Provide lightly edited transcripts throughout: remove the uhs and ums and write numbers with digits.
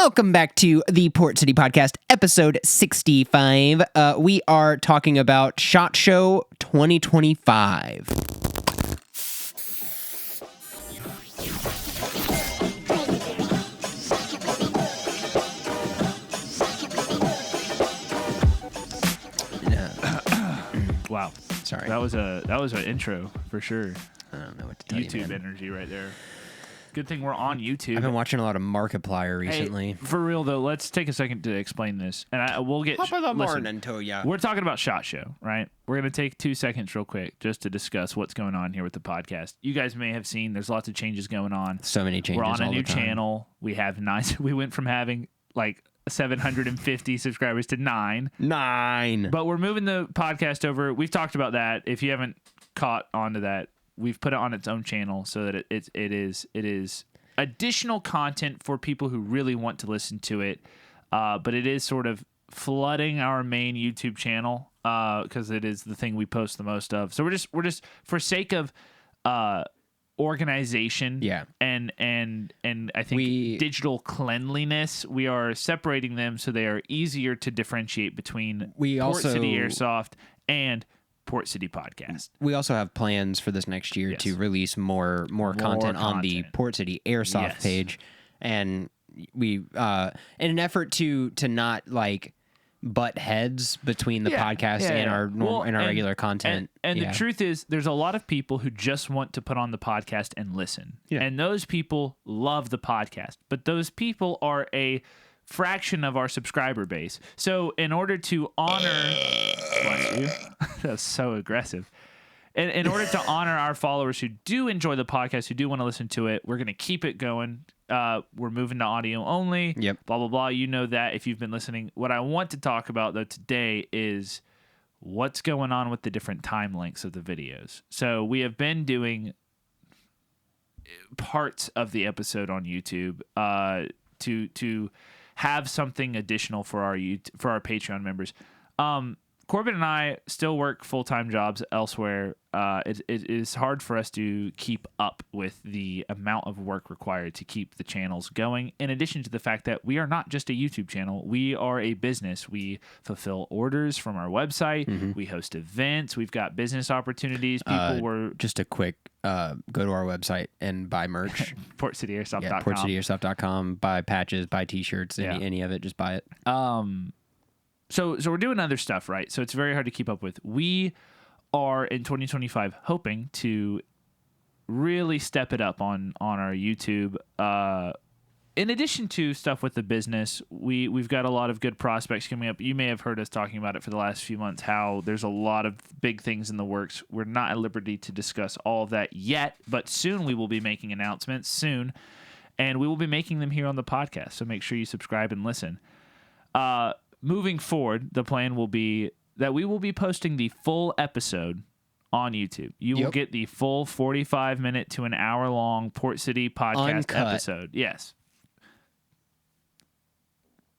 Welcome back to the Port City Podcast, episode 65. We are talking about SHOT Show 2025. Wow. Sorry. That was an intro for sure. I don't know what to tell you, YouTube man. energy right there. Good thing we're on YouTube. I've been watching a lot of Markiplier recently. Hey, for real though, let's take a second to explain this, and we'll get. Top of the listen, morning to ya. We're talking about SHOT Show, right? We're gonna take 2 seconds real quick just to discuss what's going on here with the podcast. You guys may have seen there's lots of changes going on. So many changes. We're on a all new the time. channel. We have 9. We went from having like 750 subscribers to 9. 9. But we're moving the podcast over. We've talked about that. If you haven't caught onto that, we've put it on its own channel so that it is additional content for people who really want to listen to it. But it is sort of flooding our main YouTube channel because it is the thing we post the most of. So we're just for sake of organization, Yeah. and I think digital cleanliness, we are separating them so they are easier to differentiate between Port City Airsoft and Port City Podcast. We also have plans for this next year to release more content on the Port City Airsoft page, and we in an effort to not like butt heads between the podcast and our regular content. And the truth is, there's a lot of people who just want to put on the podcast and listen. Yeah. And those people love the podcast. But those people are a fraction of our subscriber base. So in order to honor... Bless you. That's so aggressive. In order to honor our followers who do enjoy the podcast, who do want to listen to it, we're going to keep it going. We're moving to audio only. Yep. Blah, blah, blah. You know that if you've been listening. What I want to talk about, though, today is what's going on with the different time lengths of the videos. So we have been doing parts of the episode on YouTube to have something additional for our Patreon members. Corbin and I still work full-time jobs elsewhere. It is hard for us to keep up with the amount of work required to keep the channels going. In addition to the fact that we are not just a YouTube channel, we are a business. We fulfill orders from our website. Mm-hmm. We host events. We've got business opportunities. Just a quick go to our website and buy merch. PortCityAirsoft.com. Yeah, PortCityAirsoft.com. Buy patches, buy T-shirts, any of it. Just buy it. So we're doing other stuff, right? So it's very hard to keep up with. We are in 2025 hoping to really step it up on our YouTube. In addition to stuff with the business, we've got a lot of good prospects coming up. You may have heard us talking about it for the last few months, how there's a lot of big things in the works. We're not at liberty to discuss all of that yet, but soon we will be making announcements soon, and we will be making them here on the podcast. So make sure you subscribe and listen. Moving forward, the plan will be that we will be posting the full episode on YouTube. You will get the full 45-minute to an hour-long Port City Podcast episode. Yes.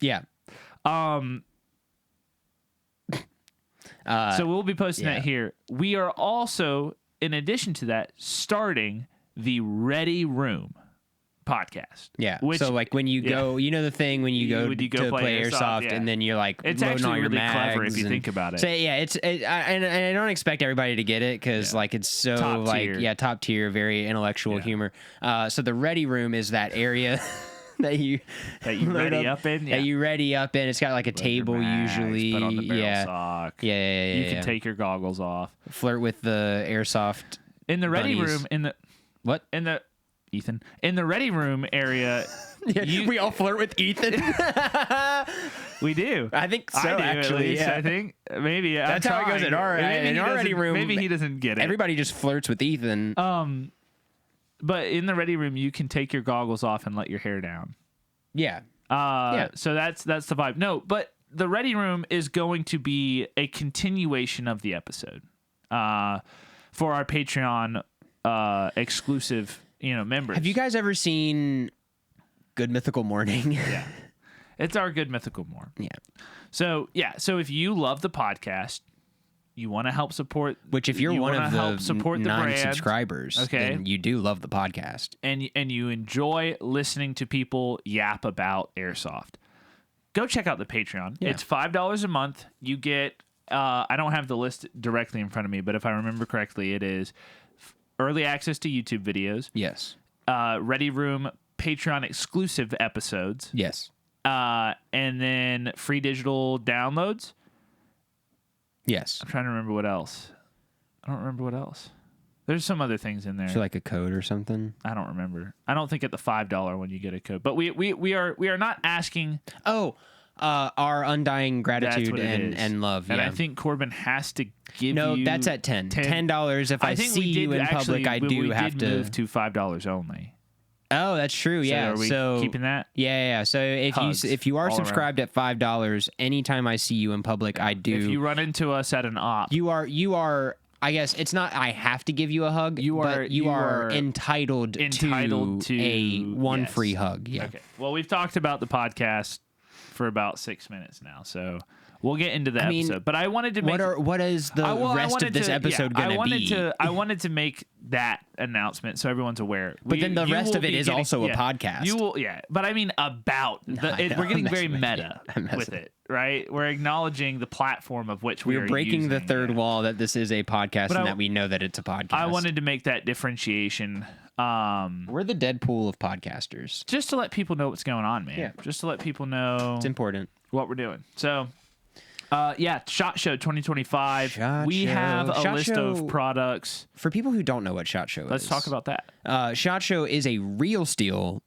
Yeah. So we'll be posting that here. We are also, in addition to that, starting the Ready Room podcast. Yeah. So like when you go, you know the thing when you go to play Airsoft and then you're like it's loading actually all your really mags clever if you think about it. So yeah, and I don't expect everybody to get it because like it's so top tier, very intellectual humor. So the Ready Room is that area that you ready up in. That you ready up in. It's got like a table usually. Put on the barrel sock. Yeah. You can take your goggles off. Flirt with the Airsoft in the Ready Room. What in the Ethan. In the Ready Room area... we all flirt with Ethan? We do. I think so, I do, actually. At least, I think. Maybe. That's how it goes in our Ready Room. Maybe he doesn't get it. Everybody just flirts with Ethan. But in the Ready Room, you can take your goggles off and let your hair down. Yeah. So that's the vibe. No, but the Ready Room is going to be a continuation of the episode for our Patreon exclusive members. Have you guys ever seen Good Mythical Morning? Yeah. It's our Good Mythical Morning. Yeah. So if you love the podcast, you want to help support, which if you're one of the 9 brand, subscribers, then you do love the podcast, and you enjoy listening to people yap about Airsoft, go check out the Patreon. Yeah. It's $5 a month. You get I don't have the list directly in front of me, but if I remember correctly, it is early access to YouTube videos. Yes. Ready Room Patreon exclusive episodes. Yes. And then free digital downloads. Yes. I'm trying to remember what else. I don't remember what else. There's some other things in there. So like a code or something? I don't remember. I don't think at the $5 one you get a code. But we are not asking. Our undying gratitude and love. And yeah. I think Corbin has to give you... No, that's at $10. If I see you in public, I do have to... move to $5 only. Oh, that's true. Yeah. Are we keeping that? Yeah. So if you are subscribed at $5, anytime I see you in public, I do. If you run into us at an op, you are. I guess it's not. I have to give you a hug. You are entitled to a one free hug. Yeah. Okay. Well, we've talked about the podcast for about 6 minutes now, so we'll get into the episode. But I wanted to make what is the rest of this episode going to be? I wanted to make that announcement so everyone's aware. But then the rest of it is also a podcast. You will, But I mean about we're getting very meta with it, right? We're acknowledging the platform of which we're breaking the third wall that this is a podcast and that we know that it's a podcast. I wanted to make that differentiation. We're the Deadpool of podcasters. Just to let people know what's going on, man. Yeah. Just to let people know it's important what we're doing. So, SHOT Show 2025. We have a list of products. For people who don't know what SHOT Show is, let's talk about that. SHOT Show is a real steel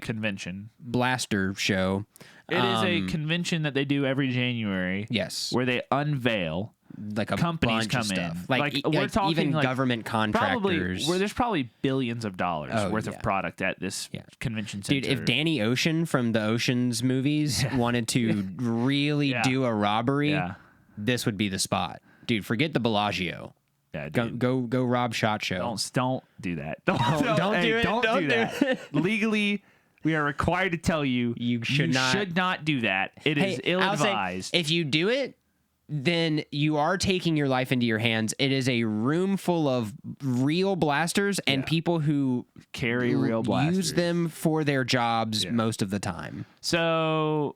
convention blaster show. It is a convention that they do every January. Yes. Where they unveil like a companies bunch come of stuff. in. We're talking even government contractors. There's probably billions of dollars worth of product at this convention center. Dude, if Danny Ocean from the Ocean's movies wanted to really do a robbery, this would be the spot. Dude, forget the Bellagio. Yeah, go rob SHOT Show. Don't do that. Don't do it. Don't do that. Legally, we are required to tell you should not do that. It is ill-advised. If you do it, then you are taking your life into your hands. It is a room full of real blasters and people who carry real blasters. Use them for their jobs most of the time. So,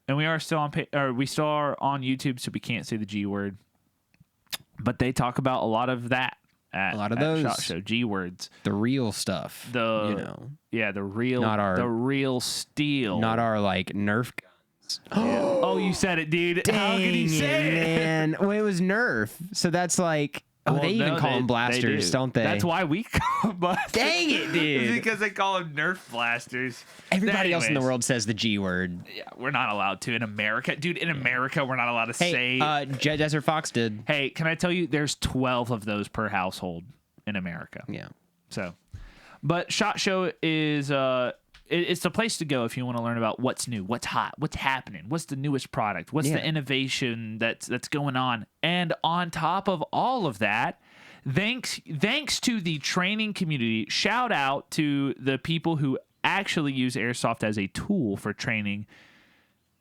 and we are still on on YouTube, so we can't say the G word. But they talk about a lot of that. A lot of those SHOT Show G words, the real stuff. the real, the real steel, not our Nerf guns. Oh, you said it, dude. Dang, how could you say it, man? Well, it was Nerf, so that's like. Oh, they even call them blasters, don't they? That's why we call them blasters. Dang it, dude! It's because they call them Nerf blasters. Everybody else in the world says the G word. Yeah, we're not allowed to in America, dude. In America, we're not allowed to say. Desert Fox did. Hey, can I tell you? There's 12 of those per household in America. Yeah. So, but SHOT Show is it's the place to go if you want to learn about what's new, what's hot, what's happening, what's the newest product, what's the innovation that's going on. And on top of all of that, thanks to the training community, shout out to the people who actually use Airsoft as a tool for training.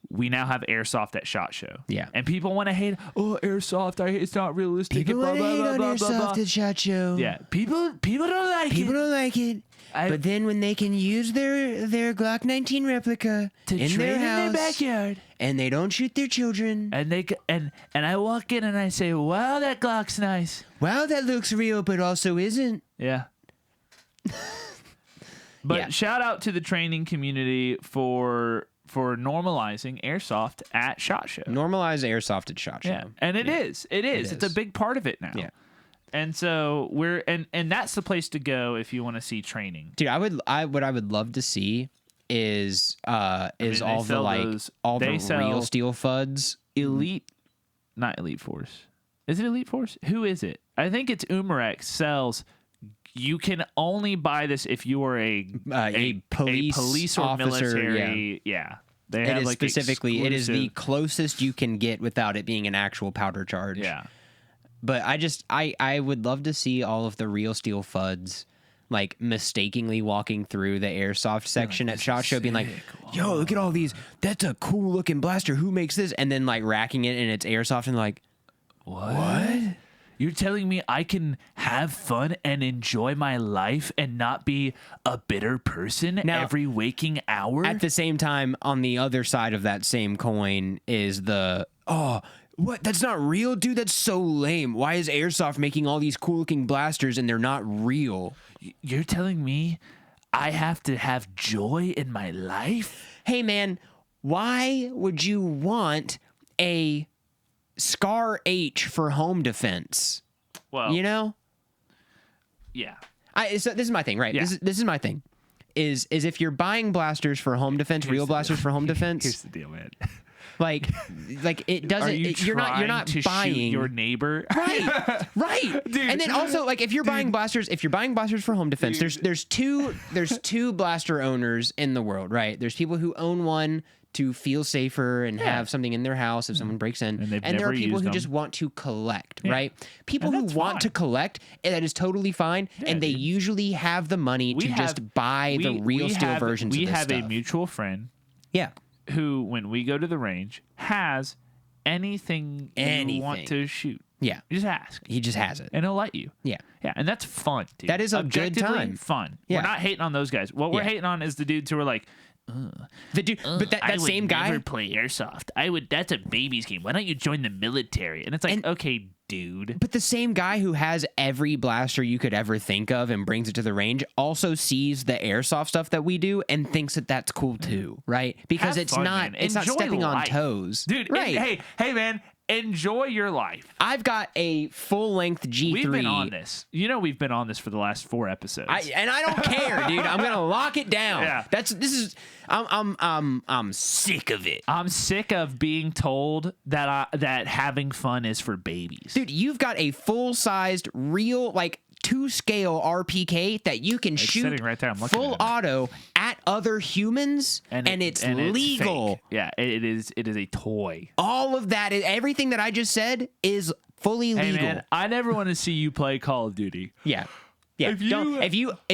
We now have Airsoft at SHOT Show. Yeah. And people want to hate, Airsoft, it's not realistic. People want to hate on Airsoft at SHOT Show. Yeah. People don't like it. People don't like it. But then when they can use their Glock 19 replica in their house, in their backyard, and they don't shoot their children, and I walk in and I say, "Wow, that Glock's nice. Wow, that looks real, but also isn't." Yeah. But shout out to the training community for normalizing Airsoft at SHOT Show. Normalize Airsoft at SHOT Show. Yeah, and it is. It's a big part of it now. Yeah. And so we're and that's the place to go if you want to see training. Dude, what I would love to see is all the real steel FUDs. Not Elite Force. Is it Elite Force? Who is it? I think it's Umarex sells. You can only buy this if you are a police or officer, military. Yeah. They have exclusive. It is the closest you can get without it being an actual powder charge. Yeah. But I would love to see all of the real steel FUDs mistakenly walking through the Airsoft section at SHOT Show being like, yo, look at all these. That's a cool looking blaster. Who makes this? And then racking it and it's Airsoft and What? You're telling me I can have fun and enjoy my life and not be a bitter person now, every waking hour? At the same time, on the other side of that same coin is what? That's not real, dude. That's so lame. Why is Airsoft making all these cool looking blasters and they're not real? You're telling me I have to have joy in my life? Hey, man, why would you want a Scar H for home defense? Well, you know? Yeah. So this is my thing, right? Yeah. This is my thing. Is if you're buying blasters for home defense, real blasters for home defense. Here's the deal, man. Like it doesn't. You're not to buying shoot your neighbor, right? Dude. And then also, like, if you're buying blasters for home defense, there's two blaster owners in the world, right? There's people who own one to feel safer and have something in their house if someone breaks in, and there are people who just want to collect, right? People who want to collect, that is totally fine, and they usually have the money to just buy the real steel versions. We of this have stuff. a mutual friend, yeah, who, when we go to the range, has anything you want to shoot. Yeah. You just ask. He just has it. And he'll let you. Yeah. Yeah. And that's fun, dude. That is a good time. Fun. Yeah. We're not hating on those guys. What we're hating on is the dudes who are like, the dude, but that same guy. I would never play Airsoft. That's a baby's game. Why don't you join the military? And it's like, okay, dude. But the same guy who has every blaster you could ever think of and brings it to the range also sees the Airsoft stuff that we do and thinks that that's cool too, right? Because Have it's fun, not man. it's not Enjoy stepping on life. toes, Dude. Right? Hey, man. Enjoy your life. I've got a full-length G3. We've been on this. You know, we've been on this for the last 4 episodes. And I don't care, dude. I'm gonna lock it down. Yeah. I'm sick of it. I'm sick of being told that having fun is for babies. Dude, you've got a full-sized, real, like, 2-scale RPK that you can shoot sitting right there. I'm looking full at it. auto at other humans, and it's legal. Fake. Yeah, it is a toy. All of that, everything that I just said is fully legal. Hey man, I never want to see you play Call of Duty. Yeah. Yeah. If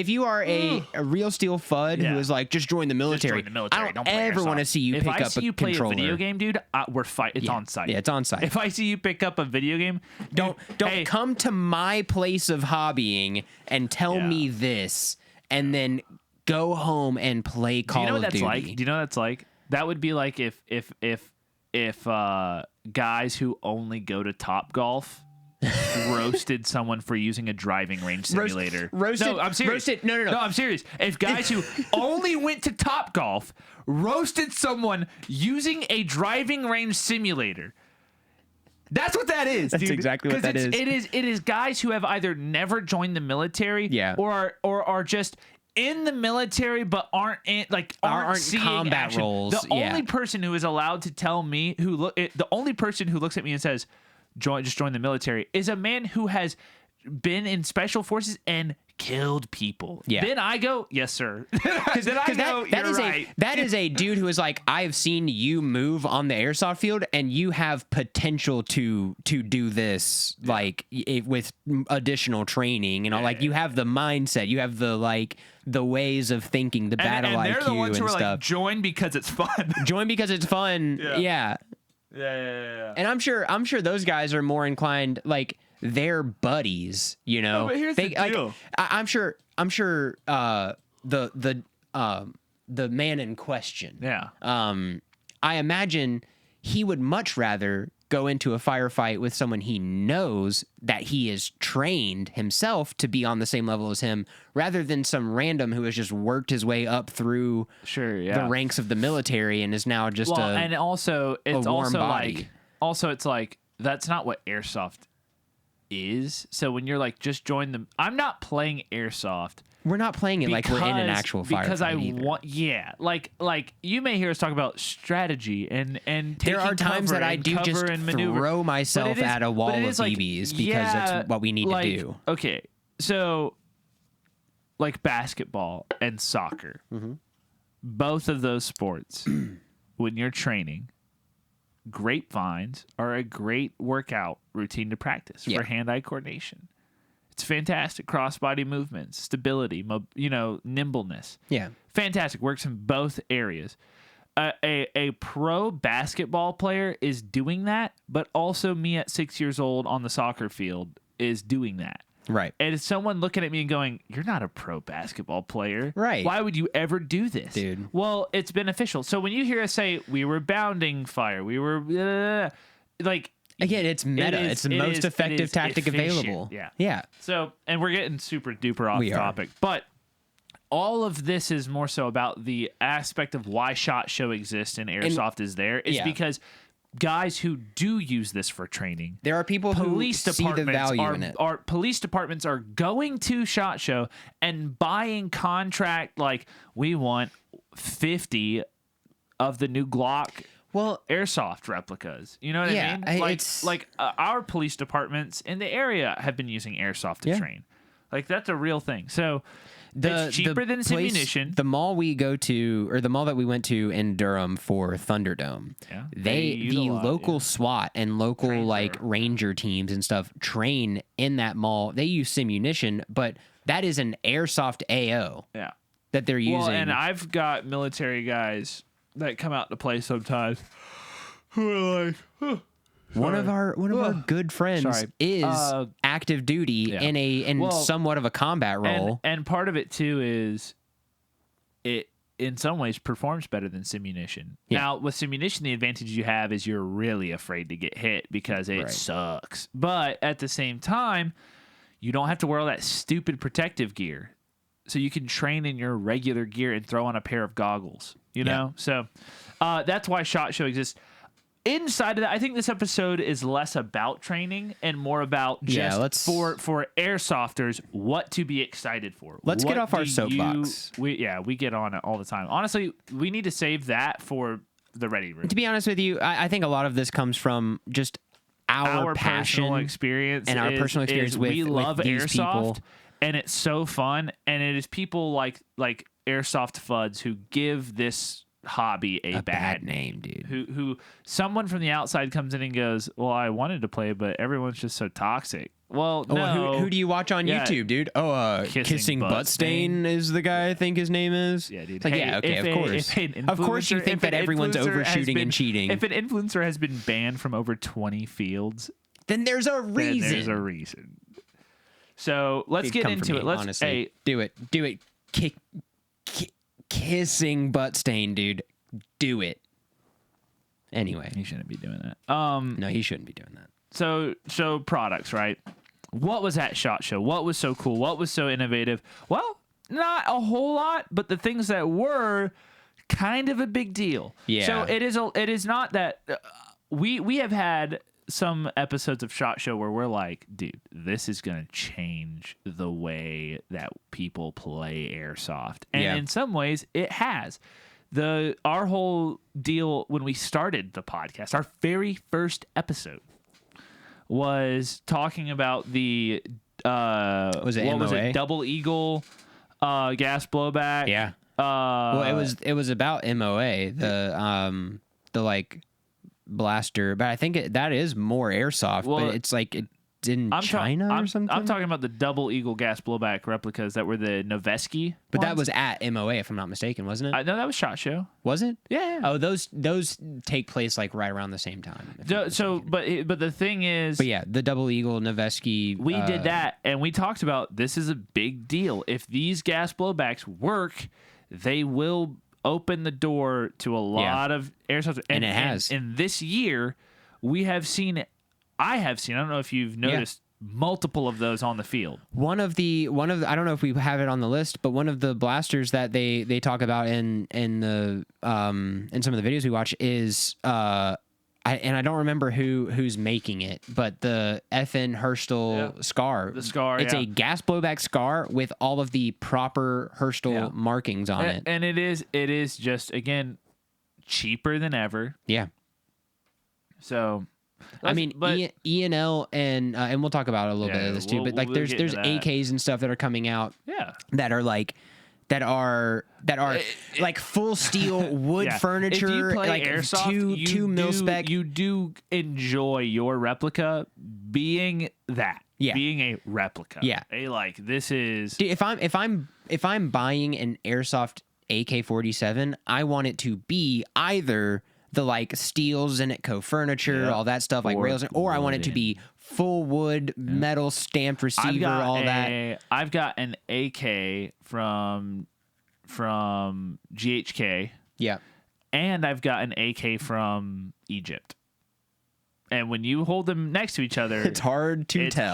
you are a real steel FUD who is like, just join the military, I don't ever want to see you pick up a controller. If I see you play a video game, dude, we're fighting. It's on site. Yeah, it's on site. If I see you pick up a video game, don't come to my place of hobbying and tell me this, and then go home and play Call of Duty. Do you know what that's like? That would be like if guys who only go to Topgolf roasted someone for using a driving range simulator. No, I'm serious. No, I'm serious. If guys who only went to Topgolf roasted someone using a driving range simulator. That's what that is. That's dude. exactly what that is. It is guys who have either never joined the military, or are just in the military but aren't seeing combat action. roles. The only person who is allowed to tell me the only person who looks at me and says, just join the military, is a man who has been in special forces and killed people. Yeah. Then I go, yes, sir. Then I go, you're right. That is a dude who is like, I have seen you move on the airsoft field, and you have potential to do this, like, with additional training. Like, you have the mindset, you have the ways of thinking, the battle IQ and stuff. And they're the ones who are like, join because it's fun. Join because it's fun. Yeah. And I'm sure those guys are more inclined, like, they're buddies, you know. No, but here's the deal. I'm sure the man in question. Yeah. I imagine he would much rather go into a firefight with someone he knows that he is trained himself to be on the same level as him, rather than some random who has just worked his way up through the ranks of the military and is now just and also it's warm also body. It's like that's not what Airsoft is. So when you're like, just join them, I'm not playing Airsoft. We're not playing it like we're in an actual firefight. Because I either. want, like you may hear us talk about strategy and there are times that I do just throw myself at a wall of BBs because that's what we need to do. Okay, so like basketball and soccer, both of those sports, when you're training, grapevines are a great workout routine to practice for hand-eye coordination. It's fantastic. Cross-body movements, stability, nimbleness. Yeah. Fantastic. Works in both areas. a pro basketball player is doing that, but also me at 6 years old on the soccer field is doing that. Right. And it's someone looking at me and going, "You're not a pro basketball player. Right. Why would you ever do this?" Dude. Well, it's beneficial. So when you hear us say, we were bounding fire, we were like... Again, it's meta. It's the most effective tactic available. Yeah. Yeah. So, and we're getting super duper off topic. But all of this is more so about the aspect of why SHOT Show exists and Airsoft is there. It's because guys who do use this for training. There are people who see the value in it. Police departments are going to SHOT Show and buying contract, like, we want 50 of the new Glock Airsoft replicas. You know what I mean? Like our police departments in the area have been using Airsoft to train. Like, that's a real thing. So it's cheaper than simunition. The mall we go to, or the mall that we went to in Durham for Thunderdome, the local SWAT and local ranger teams and stuff train in that mall. They use simunition, but that is an Airsoft AO that they're using. Well, and I've got military guys that come out to play sometimes who are like, one of our good friends is active duty in somewhat of a combat role, and part of it too is it in some ways performs better than simunition. Now with simunition, the advantage you have is you're really afraid to get hit because it sucks, but at the same time you don't have to wear all that stupid protective gear, so you can train in your regular gear and throw on a pair of goggles, you know? So that's why SHOT Show exists. Inside of that, I think this episode is less about training and more about just for airsofters, what to be excited for. Let's get off our soapbox. We get on it all the time. Honestly, we need to save that for the ready room. To be honest with you, I think a lot of this comes from just our passion, personal experience, and our personal experience with we love these Airsoft, people. And it's so fun, and it is people like Airsoft Fuds who give this hobby a bad name, dude. Who someone from the outside comes in and goes, "Well, I wanted to play, but everyone's just so toxic." Well, no. Who do you watch on YouTube, dude? Kissing Butt Stain is the guy I think his name is. Yeah, dude. Like, of course. Of course you think that everyone's overshooting and cheating. If an influencer has been banned from over 20 fields, then there's a reason. So let's get into it. Let's honestly do it. Kissing Butt Stain, dude. Do it. Anyway, he shouldn't be doing that. No, he shouldn't be doing that. So products, right? What was at SHOT Show? What was so cool? What was so innovative? Well, not a whole lot, but the things that were kind of a big deal. Yeah. So it is not that we have had some episodes of SHOT Show where we're like, dude, this is going to change the way that people play Airsoft. And in some ways, it has. Our whole deal when we started the podcast, our very first episode, was talking about the was it Double Eagle gas blowback. Yeah. Well, it was about MOA, the like blaster, but I think that is more Airsoft, but it's like it's in China or something. I'm talking about the Double Eagle gas blowback replicas that were the Noveski. But that was at MOA, if I'm not mistaken, wasn't it? No, that was SHOT Show. Was it? Yeah. Oh, those take place like right around the same time. But the thing is, but yeah, the Double Eagle Noveski. We did that, and we talked about this is a big deal. If these gas blowbacks work, they will open the door to a lot of Airsoft, and it has. And this year, I don't know if you've noticed multiple of those on the field. One of the I don't know if we have it on the list, but one of the blasters that they talk about in some of the videos we watch is I don't remember who's making it, but the FN Herstal Scar. The Scar, it's a gas blowback Scar with all of the proper Herstal markings on it. And it is just, again, cheaper than ever. Yeah. So, I mean, E&L and we'll talk about a little bit of this too, but like there's AKs and stuff that are coming out that are like like full steel wood furniture. If you play like Airsoft, two mil spec. You do enjoy your replica being that. Yeah. Being a replica. Yeah. This is. Dude, if I'm buying an Airsoft AK-47, I want it to be either the like steel Zenitco furniture, all that stuff, like rails, or I want it to be full wood, metal stamped receiver, all that. I've got an AK from GHK. Yeah. And I've got an AK from Egypt. And when you hold them next to each other, it's hard to tell.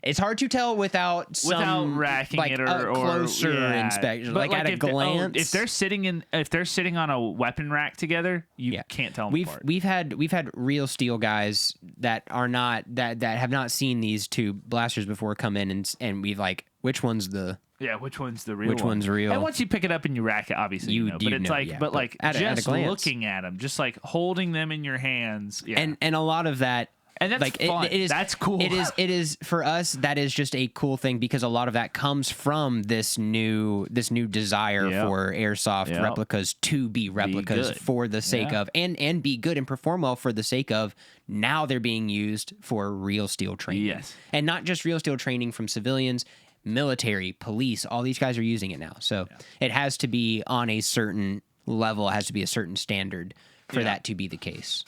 It's hard to tell without racking like, it or closer inspection, like at a glance. If they're sitting on a weapon rack together, you can't tell them apart. We've had real steel guys that are not that have not seen these two blasters before come in and we've like, which one's the which one's the real Which one's real? And once you pick it up and you rack it, obviously you know. But it's like, but like just looking at them, just like holding them in your hands, and a lot of that. And that's like fun. It is, that's cool. It is for us. That is just a cool thing because a lot of that comes from this new desire for airsoft replicas to be replicas for the sake of and be good and perform well for the sake of now they're being used for real steel training. Yes, and not just real steel training from civilians. Military, police, all these guys are using it now. So it has to be on a certain level, it has to be a certain standard for that to be the case,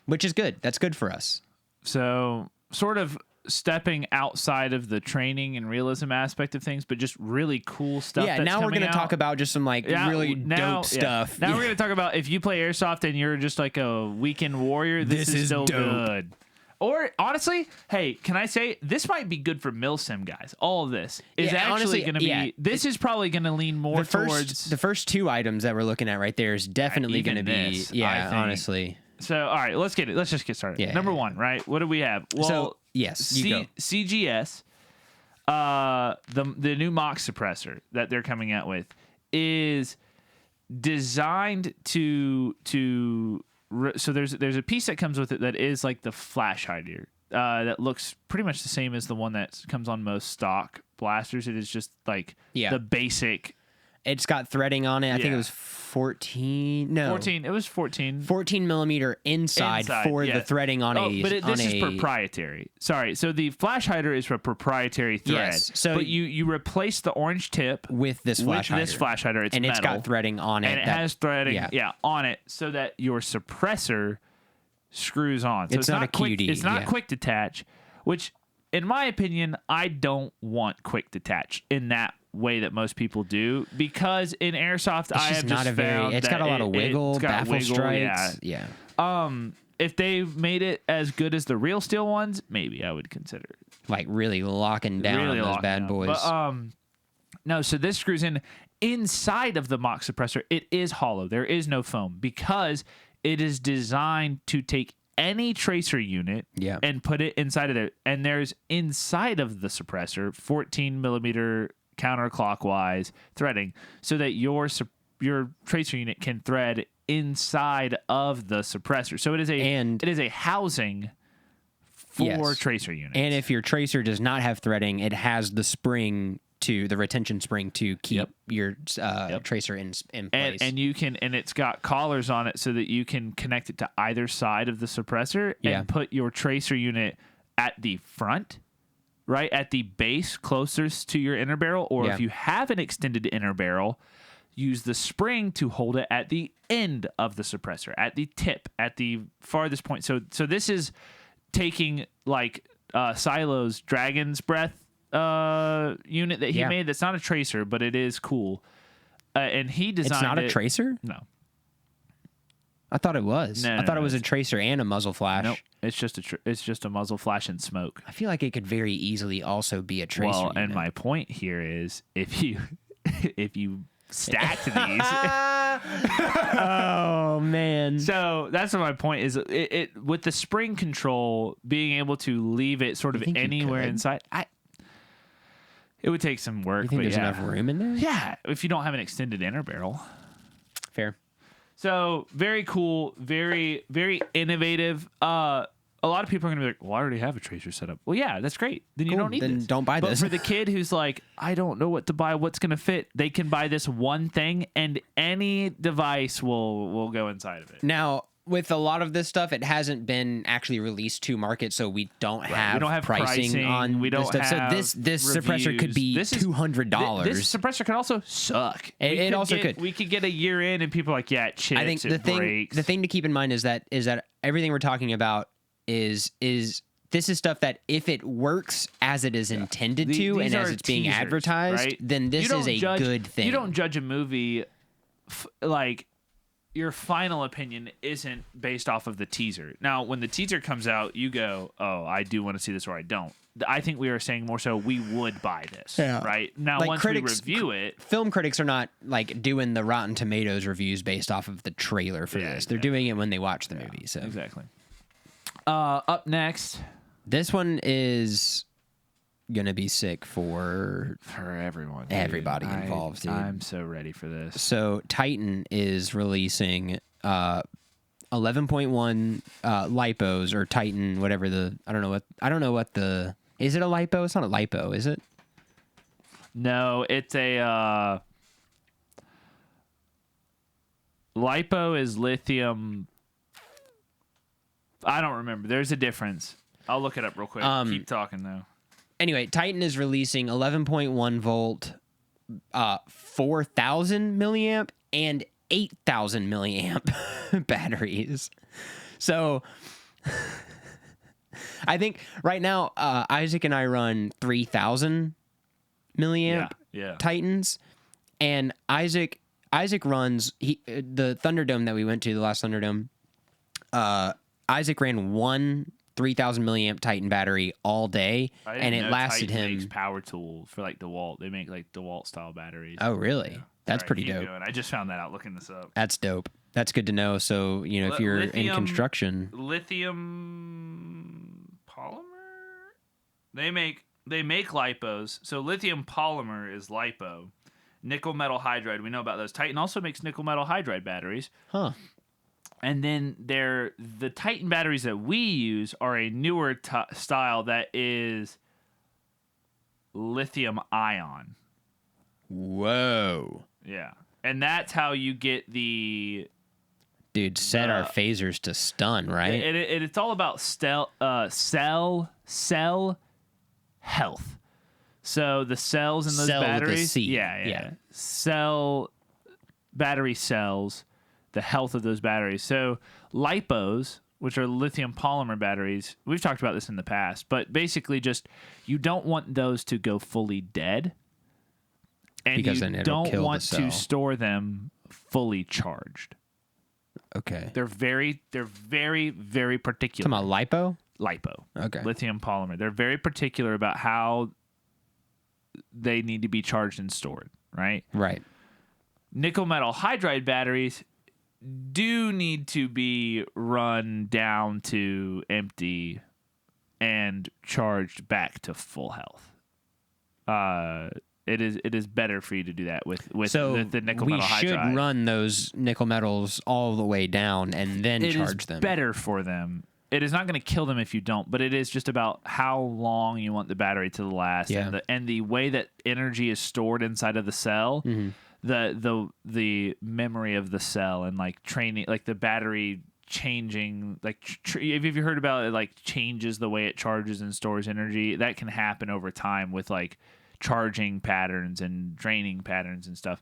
which is good. That's good for us. So sort of stepping outside of the training and realism aspect of things, but just really cool stuff. Yeah, now we're going to talk about just some like really dope stuff. Now we're going to talk about if you play Airsoft and you're just like a weekend warrior, this is still dope. Good. Or honestly, hey, can I say this might be good for milsim guys? All of this is actually going to be. This is probably going to lean more towards the first two items that we're looking at right there is definitely going to be. Yeah, honestly. So all right, let's get it. Let's just get started. Yeah. Number one, right? What do we have? Well, yes, you go. CGS, the new mock suppressor that they're coming out with is designed to. So there's a piece that comes with it that is like the flash hider that looks pretty much the same as the one that comes on most stock blasters. It is just like the basic. It's got threading on it. I think it was 14. No, 14. It was 14. 14 millimeter inside for the threading on a. But this is proprietary. Sorry. So the flash hider is a proprietary thread. Yes. So but you replace the orange tip with this flash hider. It's and metal, it's got threading on it. And it has threading on it so that your suppressor screws on. So it's not a QD. It's not quick detach, which in my opinion, I don't want quick detach in that way that most people do, because in Airsoft I have just found it's got a lot of wiggle, baffle strikes. Yeah. If they've made it as good as the real steel ones, maybe I would consider it. Like really locking down on those bad boys. But no, so this screws in inside of the mock suppressor. It is hollow. There is no foam because it is designed to take any tracer unit and put it inside of there. And there's inside of the suppressor 14 millimeter counterclockwise threading so that your tracer unit can thread inside of the suppressor. So it is a housing for tracer units. And if your tracer does not have threading, it has the retention spring to keep your tracer in place. And you can, and it's got collars on it so that you can connect it to either side of the suppressor and put your tracer unit at the front, right at the base closest to your inner barrel, or if you have an extended inner barrel, use the spring to hold it at the end of the suppressor, at the tip, at the farthest point. So this is taking like Silo's Dragon's Breath unit that he made. That's not a tracer, but it is cool. And he designed It's not a tracer? No. I thought it was. I thought it was a tracer and a muzzle flash. Nope. It's just a muzzle flash and smoke. I feel like it could very easily also be a tracer. Well, and my point here is if you stacked these. Oh man. So that's what my point is. It with the spring control, being able to leave it sort of anywhere inside. It would take some work. You think there's enough room in there? Yeah, if you don't have an extended inner barrel. Fair. So very cool, very, very innovative. A lot of people are going to be like, well, I already have a tracer set up. Well, yeah, that's great. Then you don't need this. Then don't buy this. But for the kid who's like, I don't know what to buy, what's going to fit, they can buy this one thing and any device will go inside of it. Now, with a lot of this stuff, it hasn't been actually released to market, so we don't have pricing on we don't this stuff. have So this suppressor could be $200. This suppressor could also suck. It also could. We could get a year in, and people are like, yeah, it chips, I think it breaks. the thing to keep in mind is that everything we're talking about is this is stuff that if it works as it is intended to and as it's being teasers, advertised, right? then this is a good thing. You don't judge a movie like your final opinion isn't based off of the teaser. Now, when the teaser comes out, you go, oh, I do want to see this or I don't. I think we are saying more so we would buy this, right? Now, like once we review it... Film critics are not like doing the Rotten Tomatoes reviews based off of the trailer for this. They're doing it when they watch the movie. So exactly. Up next... This one is gonna be sick for everyone, dude. Everybody involved. Dude. I'm so ready for this. So Titan is releasing 11.1 lipos or Titan, whatever I don't know what the is it a lipo? It's not a lipo, is it? No, it's a lipo is lithium. I don't remember. There's a difference. I'll look it up real quick. Keep talking, though. Anyway, Titan is releasing 11.1 volt, 4,000 milliamp and 8,000 milliamp batteries. So I think right now, Isaac and I run 3,000 milliamp Titans. And Isaac runs the Thunderdome that we went to, the last Thunderdome. Isaac ran one 3,000 milliamp Titan battery all day, and it lasted Titan him. Makes power tool for like DeWalt. They make like DeWalt style batteries. Oh, really? Yeah. That's pretty dope. Going. I just found that out looking this up. That's dope. That's good to know. So if you're in construction, lithium polymer, they make lipos. So lithium polymer is lipo. Nickel metal hydride. We know about those. Titan also makes nickel metal hydride batteries. Huh. And then the Titan batteries that we use are a newer style that is lithium ion. Whoa. Yeah. And that's how you get the... Dude, set our phasers to stun, right? It's all about cell health. So the cells in those batteries... With a C. Yeah. Battery cells... the health of those batteries. So lipos, which are lithium polymer batteries, we've talked about this in the past, but basically just you don't want those to go fully dead, and because you don't want to store them fully charged. Okay. They're very, very particular. Talking about lipo. Okay. Lithium polymer. They're very particular about how they need to be charged and stored, right? Right. Nickel metal hydride batteries do need to be run down to empty and charged back to full health. It is better for you to do that with the nickel metal hydride. We should run those nickel metals all the way down and then charge them. It is better for them. It is not going to kill them if you don't, but it is just about how long you want the battery to last, and the way that energy is stored inside of the cell. Mm-hmm. The memory of the cell and like training, like the battery changing, like if you've heard about it, like changes the way it charges and stores energy. That can happen over time with like charging patterns and draining patterns and stuff.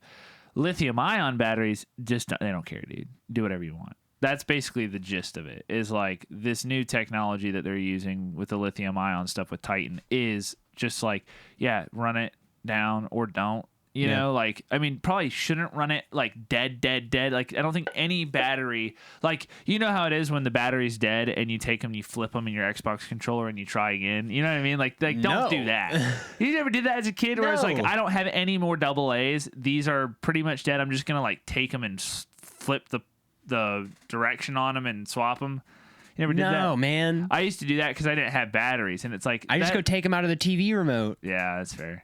Lithium ion batteries they don't care, dude. Do whatever you want. That's basically the gist of it. Is like this new technology that they're using with the lithium ion stuff with Titan is just like, run it down or don't. You know, like, I mean, probably shouldn't run it like dead. Like, I don't think any battery, like, you know how it is when the battery's dead and you take them, you flip them in your Xbox controller and you try again. You know what I mean? Like don't do that. You never did that as a kid where it's like, I don't have any more double A's. These are pretty much dead. I'm just going to like take them and flip the direction on them and swap them. You never did that? No, man. I used to do that because I didn't have batteries. And it's like, I just go take them out of the TV remote. Yeah, that's fair.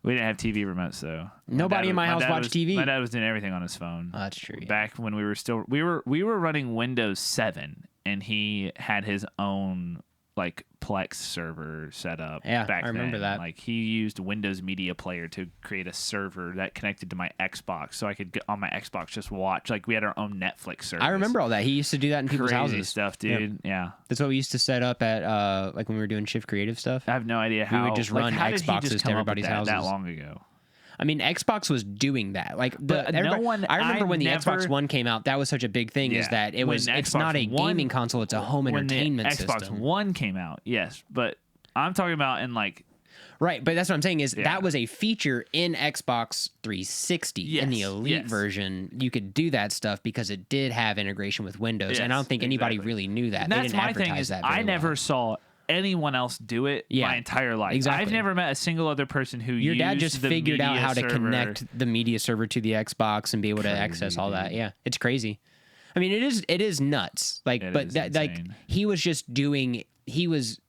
We didn't have TV remotes, though. Nobody in my house watched TV. My dad was doing everything on his phone. Oh, that's true. Yeah. Back when we were running Windows 7, and he had his own like Plex server setup Yeah, back I remember then. that. Like he used Windows Media Player to create a server that connected to my Xbox, so I could get on my Xbox just watch. Like we had our own Netflix service. I remember all that. He used to do that in people's Crazy houses. stuff, dude. Yeah. That's what we used to set up at like when we were doing Shift Creative stuff. I have no idea how. We would just run how did he Xboxes just to come up with everybody's houses. that long ago. I mean, Xbox was doing that. Like, I remember when the Xbox One came out, that was such a big thing. Is that it's not a gaming console; it's a home entertainment system. When the Xbox One came out, yes, but I'm talking about in like. Right, but that's what I'm saying is that was a feature in Xbox 360 in the Elite version. You could do that stuff because it did have integration with Windows, and I don't think anybody really knew that. And they that's didn't my advertise thing is that very I never well. saw anyone else do it my entire life. Exactly. I've never met a single other person who Your dad just the figured out how server. to connect the media server to the Xbox and be able to access all that. Yeah, it's crazy. I mean, it is nuts. Like, he was just doing. He was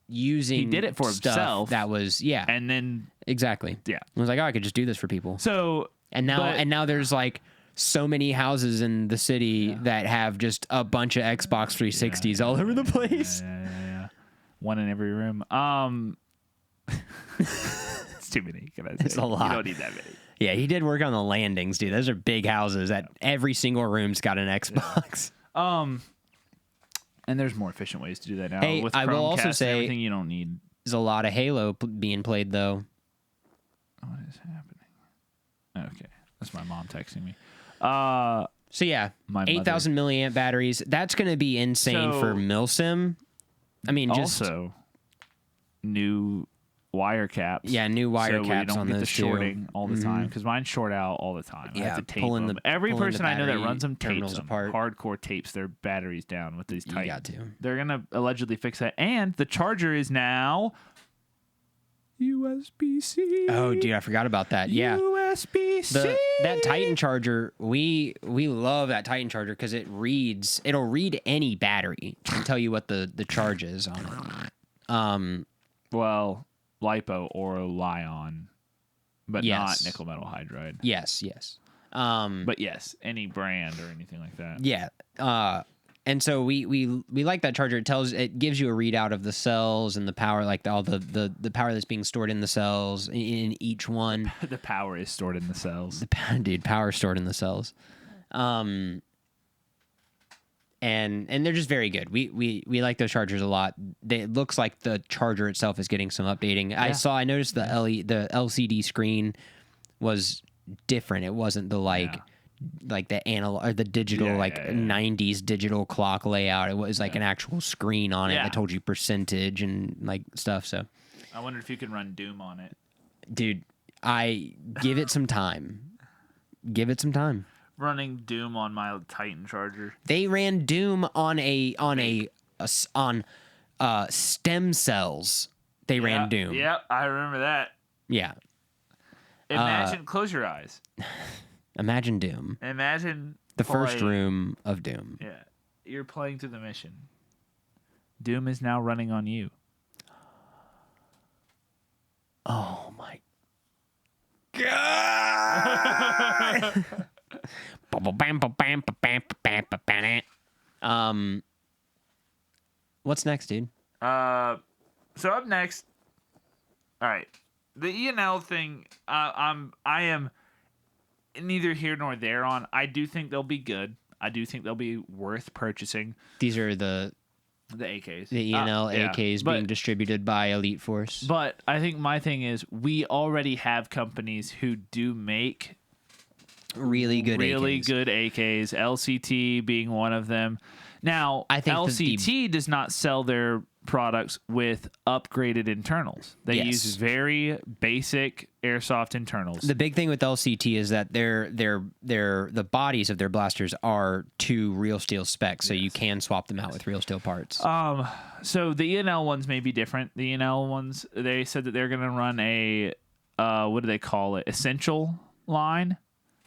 using. He did it for himself. That was and then exactly. Yeah, I was like, oh, I could just do this for people. So and now there's like so many houses in the city that have just a bunch of Xbox 360s all over the place. Yeah. One in every room. It's too many. Can I say? It's a lot. You don't need that many. Yeah, he did work on the landings, dude. Those are big houses that every single room's got an Xbox. And there's more efficient ways to do that now. Hey, with I will also Chromecast say and everything you don't need. There's a lot of Halo being played though. What is happening? Okay, that's my mom texting me. So yeah, 8,000 milliamp batteries. That's going to be insane for Milsim. I mean, also new wire caps. Yeah, new wire caps you don't on get those the shorting all the time because mine short out all the time. Yeah, I have to tape them. Every person I know that runs them tapes them. Apart. Hardcore tapes their batteries down with these tight. You got to. They're gonna allegedly fix that, and the charger is now USB-C. Oh, dude, I forgot about that. Yeah, USB-C. That Titan charger, we love that Titan charger because it'll read any battery and tell you what the charge is on it. Well, lipo or Li-ion, but not nickel metal hydride. Yes. But yes, any brand or anything like that. Yeah. And so we like that charger. It gives you a readout of the cells and the power, like all the power that's being stored in the cells in each one. The power is stored in the cells. Power stored in the cells. And they're just very good. We like those chargers a lot. It looks like the charger itself is getting some updating. Yeah. I noticed the LCD screen was different. It wasn't the like the analog or the digital 90s digital clock layout. It was like an actual screen on it that told you percentage and like stuff. So I wonder if you could run Doom on it. Dude, I give it some time. Running Doom on my Titan charger. They ran Doom on stem cells. They ran Doom. Yep, I remember that. Yeah. Imagine, close your eyes. Imagine Doom. Imagine the first room of Doom. Yeah. You're playing through the mission. Doom is now running on you. Oh my God. What's next, dude? So up next. All right. The E&L thing, I am neither here nor there on. I do think they'll be good. I do think they'll be worth purchasing. These are the AKs. The E&L AKs being distributed by Elite Force. But I think my thing is we already have companies who do make really good AKs, LCT being one of them. Now, I think LCT does not sell their products with upgraded internals. They use very basic airsoft internals. The big thing with LCT is that the bodies of their blasters are to real steel specs, so you can swap them out with real steel parts. So the E&L ones may be different. The E&L ones, they said that they're going to run a what do they call it? Essential line.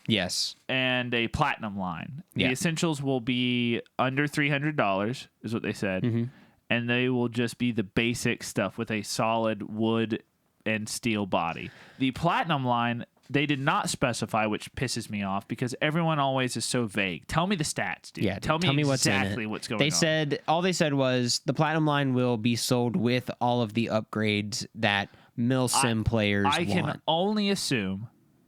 Yes. And a platinum line. The essentials will be under $300 is what they said. Mm-hmm. And they will just be the basic stuff with a solid wood and steel body. The platinum line they did not specify, which pisses me off because everyone always is so vague. Tell me the stats, dude. Yeah, tell me what's in exactly it. what's going They on. said all they said was the Platinum line will be sold with all of the upgrades that Milsim players I want. can only assume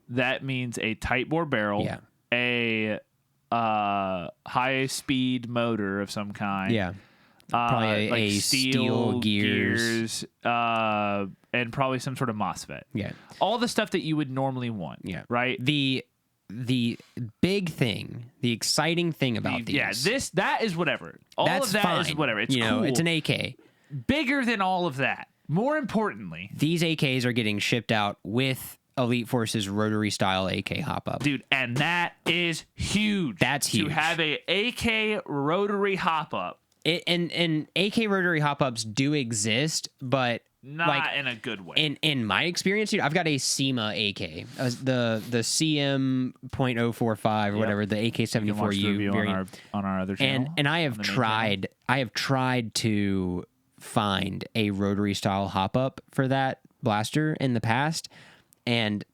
that means a tight bore barrel, a high speed motor of some kind. Yeah. Probably like a steel gears, and probably some sort of MOSFET. Yeah. All the stuff that you would normally want. Yeah. Right? The big thing, the exciting thing about these. Yeah, that is whatever. All of that fine. is whatever. It's cool. It's an AK. Bigger than all of that. More importantly, these AKs are getting shipped out with Elite Force's Rotary style AK hop-up. Dude, and that is huge. That's huge. To have a AK Rotary hop-up. And AK Rotary hop-ups do exist, but not in a good way. In my experience, dude, I've got a SEMA AK, the CM .045 or whatever, the AK-74U variant on our other channel. And I have tried to find a Rotary style hop-up for that blaster in the past, and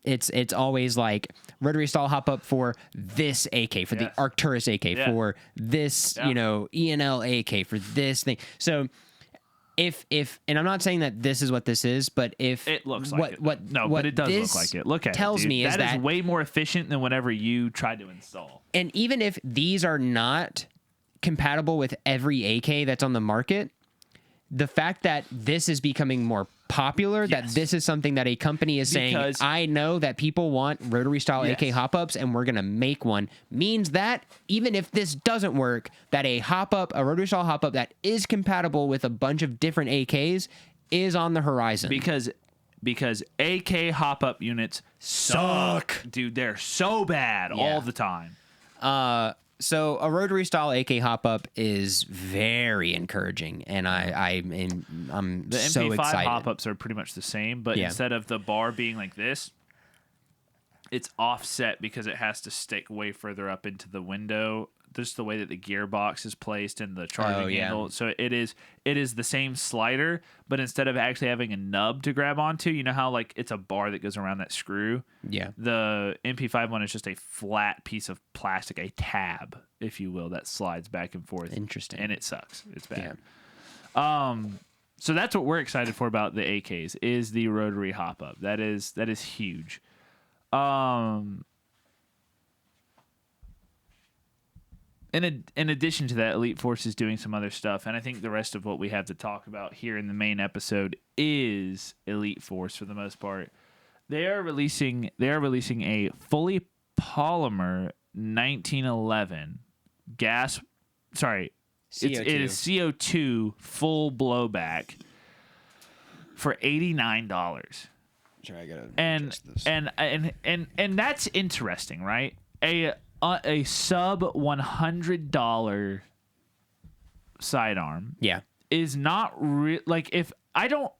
it's always like Rotary style hop up for this AK, for the Arcturus AK, for this ENL AK, for this thing. So if and I'm not saying that this is what this is, but if it looks like it, but it does look like it. Look at tells it, me is that is way more efficient than whatever you tried to install. And even if these are not compatible with every AK that's on the market, the fact that this is becoming more popular, that this is something that a company is saying, I know that people want Rotary style AK hop-ups and we're going to make one, means that even if this doesn't work, that a Rotary style hop-up that is compatible with a bunch of different AKs is on the horizon. Because AK hop-up units suck. Dude, they're so bad all the time. So a Rotary style AK hop-up is very encouraging, and I'm the so MP5 excited. hop-ups are pretty much the same, but instead of the bar being like this, it's offset because it has to stick way further up into the window. Just the way that the gearbox is placed and the charging handle. So it is the same slider, but instead of actually having a nub to grab onto, you know how like it's a bar that goes around that screw? Yeah. The MP5 one is just a flat piece of plastic, a tab, if you will, that slides back and forth. Interesting. And it sucks. It's bad. Yeah. So that's what we're excited for about the AKs is the Rotary hop-up. That is huge. In addition to that, Elite Force is doing some other stuff, and I think the rest of what we have to talk about here in the main episode is Elite Force for the most part. They are releasing a fully polymer 1911 gas. Sorry, CO2. it is CO2 full blowback for $89. Sure, I gotta adjust this. And that's interesting, right? A sub $100 sidearm is not like if I don't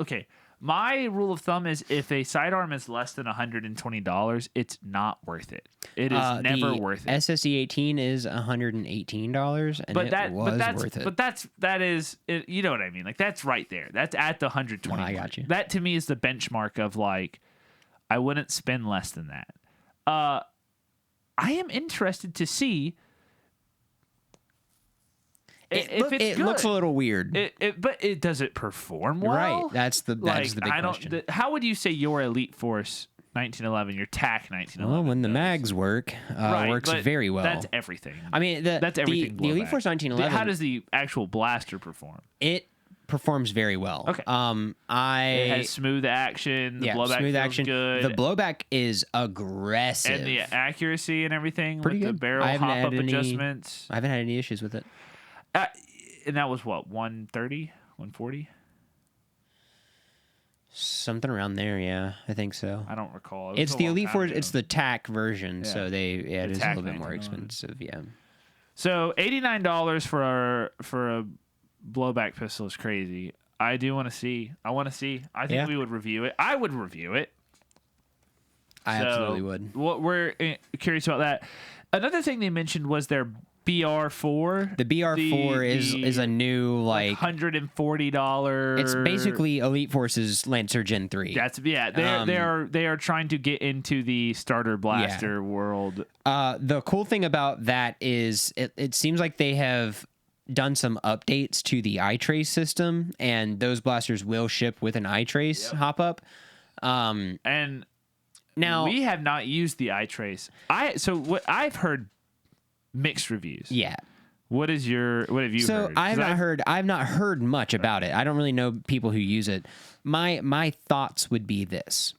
my rule of thumb is if a sidearm is less than $120, it's not worth it. It is never worth it. SSE-18 is $118, and worth it. But that is you know what I mean? Like that's right there. That's at the 120. No, I got you. That to me is the benchmark of like I wouldn't spend less than that. I am interested to see if it's it good. looks a little weird. But does it perform well? Right. That's the big question. How would you say your Elite Force 1911, your TAC 1911? Well, when the mags works very well. That's everything. I mean, that's everything. The Elite Force 1911. How does the actual blaster perform? It performs very well. Okay. It has smooth action. The blowback smooth feels action. good. The blowback is aggressive. And the accuracy and everything pretty with good. The barrel hop-up adjustments. I haven't had any issues with it. And that was what, 130, 140? Something around there, yeah. I think so. I don't recall. It's the Elite Force. It's the TAC version, so it is a little bit more 1911. expensive, yeah. So $89 for a blowback pistol is crazy. I do want to see. I think we would review it. I would review it. I absolutely would. We're curious about that. Another thing they mentioned was their BR4. The BR4 is a new like $140. It's basically Elite Force's Lancer Gen 3. They are trying to get into the starter blaster world. The cool thing about that is it seems like they have done some updates to the iTrace system, and those blasters will ship with an iTrace hop up. And now we have not used the iTrace. What I've heard mixed reviews. Yeah. What have you heard? So I've not heard much about it. I don't really know people who use it. My thoughts would be this.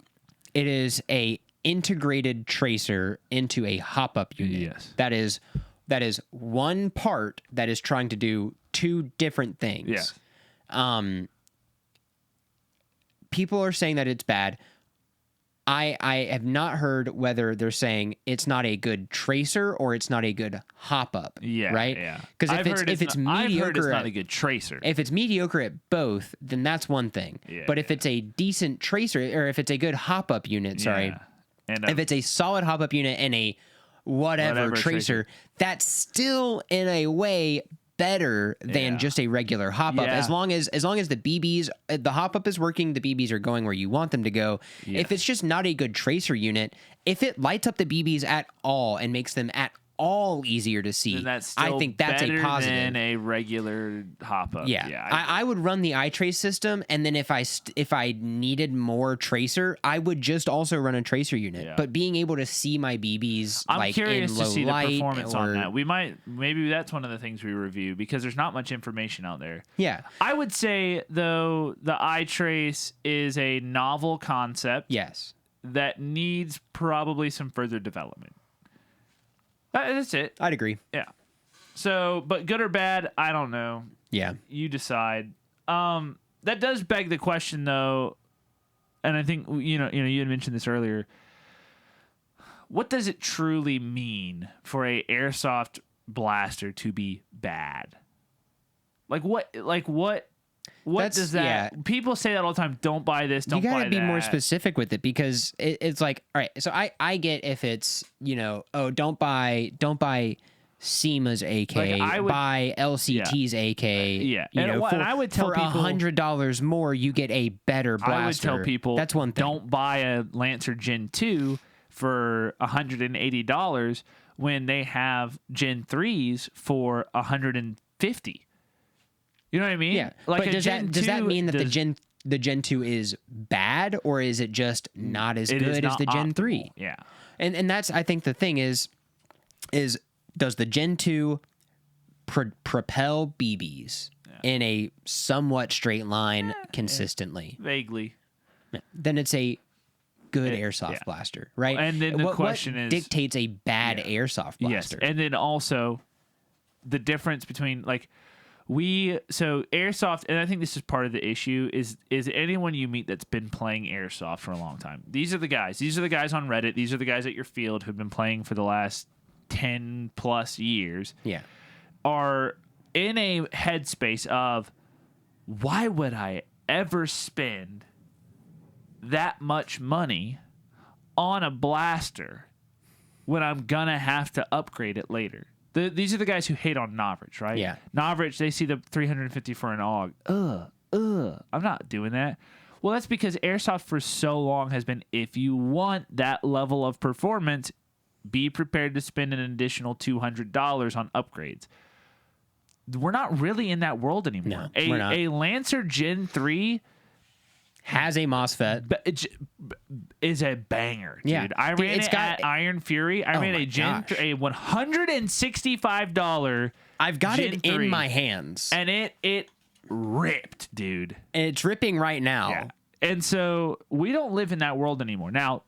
It is a integrated tracer into a hop up unit. Yes. That is one part that is trying to do two different things. Yes. People are saying that it's bad. I have not heard whether they're saying it's not a good tracer or it's not a good hop up. Yeah. Right? Yeah. Because if it's mediocre, not a good tracer. If it's mediocre at both, then that's one thing. Yeah, but if it's a decent tracer, or if it's a good hop up unit, and if it's a solid hop up unit and a whatever tracer, that's still in a way better than just a regular hop up. As long as the BBs, the hop up is working, the BBs are going where you want them to go. If it's just not a good tracer unit, if it lights up the BBs at all and makes them at all easier to see, I think that's a positive. Than a regular hop up. Yeah, I would run the iTrace system, and then if I needed more tracer, I would just also run a tracer unit. Yeah. But being able to see my BBs, I'm curious in low to see light the performance on that. Maybe that's one of the things we review, because there's not much information out there. Yeah, I would say though the iTrace is a novel concept. Yes, that needs probably some further development. That's it. I'd agree. Yeah. So, but good or bad, I don't know. Yeah. You decide. That does beg the question, though, and I think you had mentioned this earlier. What does it truly mean for a airsoft blaster to be bad? What does that? Yeah. People say that all the time. Don't buy this. Don't buy that. You gotta be more specific with it, because it's like, all right. So I get if it's don't buy SEMA's AK, buy LCT's AK. Yeah. And I would tell people, for $100 more, you get a better blaster. I would tell people that's one thing. Don't buy a Lancer Gen 2 for $180 when they have Gen 3s for $150. You know what I mean? Yeah. Like, but does that mean that the Gen 2 is bad, or is it just not as good as the Gen 3? Yeah. And that's, I think, the thing is does the Gen 2 propel BBs in a somewhat straight line consistently? Vaguely. Then it's a good airsoft blaster, right? And then the question is, dictates a bad airsoft blaster? Yes. And then also the difference between airsoft, and I think this is part of the issue, is anyone you meet that's been playing airsoft for a long time. These are the guys on Reddit. These are the guys at your field who've been playing for the last 10 plus years. Yeah. Are in a headspace of, why would I ever spend that much money on a blaster when I'm gonna have to upgrade it later? These are the guys who hate on Novrich, right? Yeah. Novrich, they see the 350 for an AUG. I'm not doing that. Well, that's because airsoft for so long has been, if you want that level of performance, be prepared to spend an additional $200 on upgrades. We're not really in that world anymore. No, we're not. A Lancer Gen 3 has a MOSFET. Is a banger, dude. Yeah. I ran it at Iron Fury. I ran a $165. I've got Gen it 3, in my hands, and it ripped, dude. And it's ripping right now. Yeah. And so we don't live in that world anymore. Now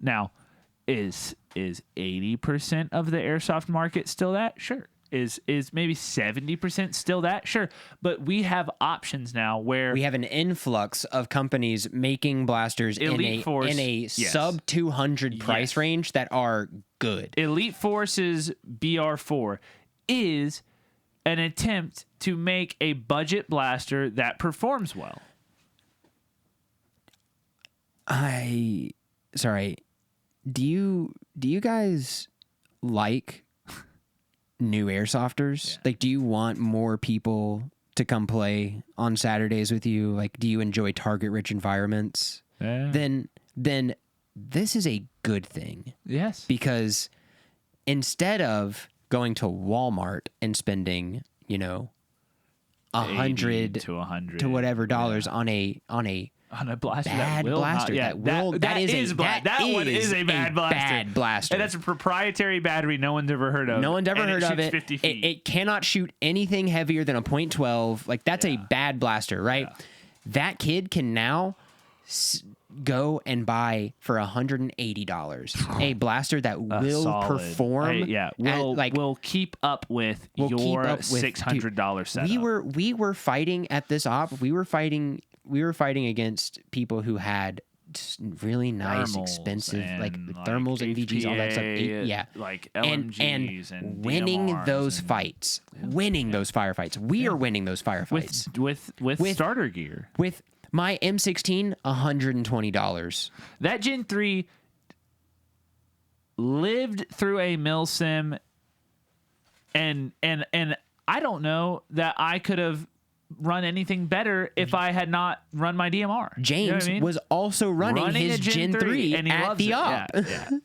is 80% of the airsoft market still that? Sure. Is maybe 70% still that? Sure. But we have options now where we have an influx of companies making blasters in a sub 200 price range that are good. Elite Force's BR4 is an attempt to make a budget blaster that performs well. Do you guys like new airsofters? Like, do you want more people to come play on Saturdays with you? Like, do you enjoy target-rich environments? Then this is a good thing. Yes. Because instead of going to Walmart and spending, you know, $100 to whatever dollars on a blaster bad blaster that one is a bad blaster. And that's a proprietary battery no one's ever heard of. No one's ever heard of it. 50 feet. It cannot shoot anything heavier than a .12. Like, that's a bad blaster, right? Yeah. That kid can now go and buy for $180 a blaster that will perform. Will keep up with your $600 setup. We were fighting at this op. We were fighting against people who had really nice, expensive, like thermals and VGs, all that stuff. Like LMGs and winning DMRs those fights, those firefights. We are winning those firefights with starter gear. With my M16, $120. That Gen 3 lived through a mil sim, and I don't know that I could have run anything better if I had not run my DMR. James was also running his Gen 3 and he at the op.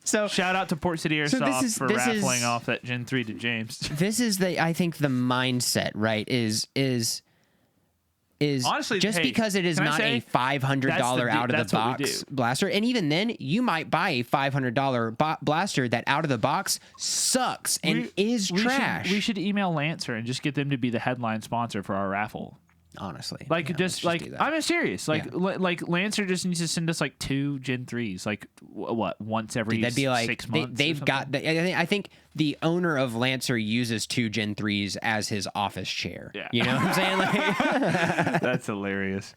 So shout out to Port City Airsoft for raffling off that Gen 3 to James. This is I think the mindset, right, is honestly, just because it is not a $500 out of the box blaster, and even then you might buy a $500 blaster that out of the box sucks and is trash. We should email Lancer and just get them to be the headline sponsor for our raffle. Honestly, I'm serious. Like Lancer just needs to send us like 2 Gen 3s, like once every 6 months. They've got. I think the owner of Lancer uses 2 Gen 3s as his office chair. Yeah. You know what I'm saying? Like, that's hilarious.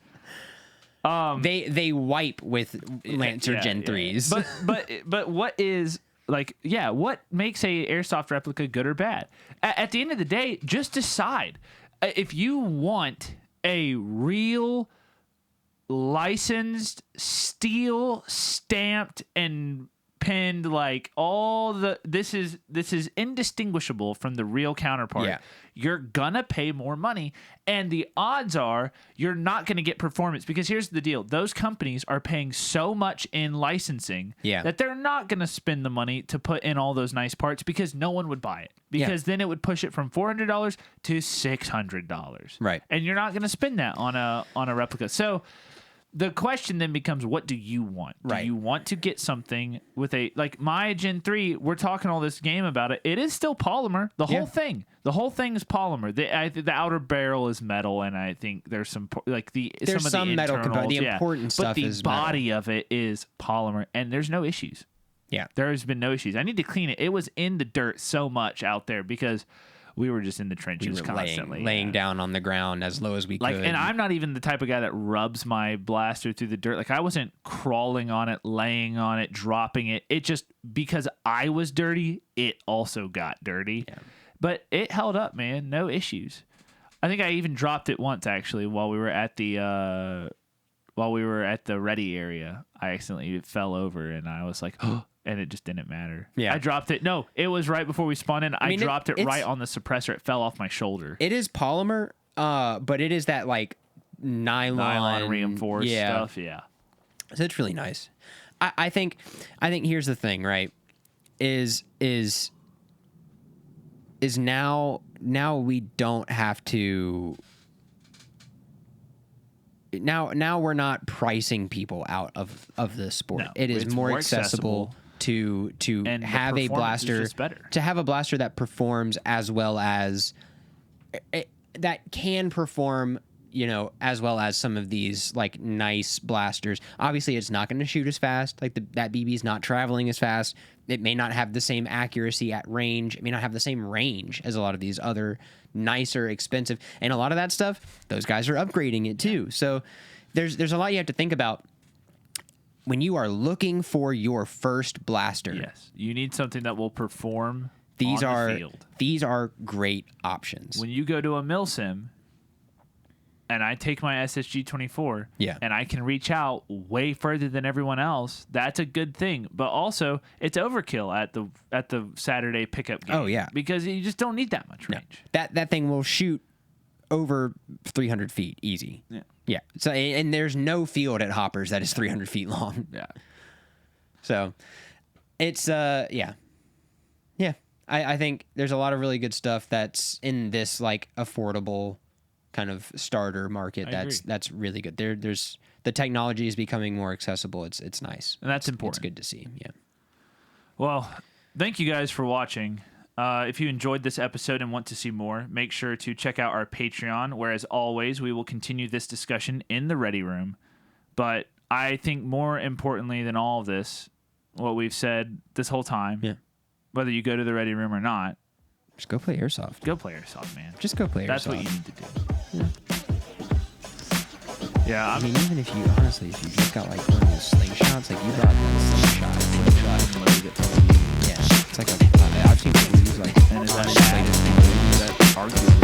They wipe with Lancer Gen 3s. But what is what makes a airsoft replica good or bad? At the end of the day, just decide if you want a real licensed steel stamped and pinned, like all the this is indistinguishable from the real counterpart. You're gonna pay more money, and the odds are you're not gonna get performance, because here's the deal: those companies are paying so much in licensing that they're not gonna spend the money to put in all those nice parts, because no one would buy it, because then it would push it from $400 to $600, right? And you're not gonna spend that on a replica. So the question then becomes, what do you want? Right. Do you want to get something with like my Gen 3? We're talking all this game about it. It is still polymer. The whole thing. The whole thing is polymer. The outer barrel is metal, and I think there's some some metal component. The important stuff is metal. But the body of it is polymer, and there's no issues. Yeah, there has been no issues. I need to clean it. It was in the dirt so much out there because we were just in the trenches constantly. Laying down on the ground as low as we could. And I'm not even the type of guy that rubs my blaster through the dirt. Like, I wasn't crawling on it, laying on it, dropping it. It just, because I was dirty, it also got dirty. Yeah. But it held up, man. No issues. I think I even dropped it once, actually, while we were at the ready area. I accidentally fell over, and I was like, oh. And it just didn't matter. Yeah. I dropped it. No, it was right before we spawned in. I dropped it right on the suppressor. It fell off my shoulder. It is polymer, but it is that like nylon reinforced stuff. Yeah. So it's really nice. I think here's the thing, right? Is now we don't have to. Now we're not pricing people out of the sport. No, it is more accessible to have a blaster, that performs as well as that can perform, as well as some of these like nice blasters. Obviously, it's not going to shoot as fast. Like that BB's not traveling as fast. It may not have the same accuracy at range. It may not have the same range as a lot of these other nicer, expensive, and a lot of that stuff. Those guys are upgrading it too. So there's a lot you have to think about when you are looking for your first blaster. Yes, you need something that will perform. These on the field. These are great options. When you go to a milsim, and I take my SSG-24 yeah. and I can reach out way further than everyone else, that's a good thing. But also, it's overkill at the Saturday pickup game. Oh, yeah. Because you just don't need that much range. No. That thing will shoot over 300 feet easy. Yeah. Yeah. So, and there's no field at Hoppers that is 300 feet long. Yeah. So, it's, yeah. Yeah. I think there's a lot of really good stuff that's in this, like, affordable kind of starter market. That's really good. There's the technology is becoming more accessible. It's nice. And that's important. It's good to see. Yeah. Well, thank you guys for watching. If you enjoyed this episode and want to see more, make sure to check out our Patreon, where, as always, we will continue this discussion in the Ready Room. But I think more importantly than all of this, what we've said this whole time, whether you go to the Ready Room or not, just go play Airsoft. Go play Airsoft, man. Just go play Airsoft. That's what you need to do. Yeah. I mean, even if you just got like one of those slingshots, like you brought that slingshot and loaded it to the, yeah, it's like I've seen people use like, and is that arguably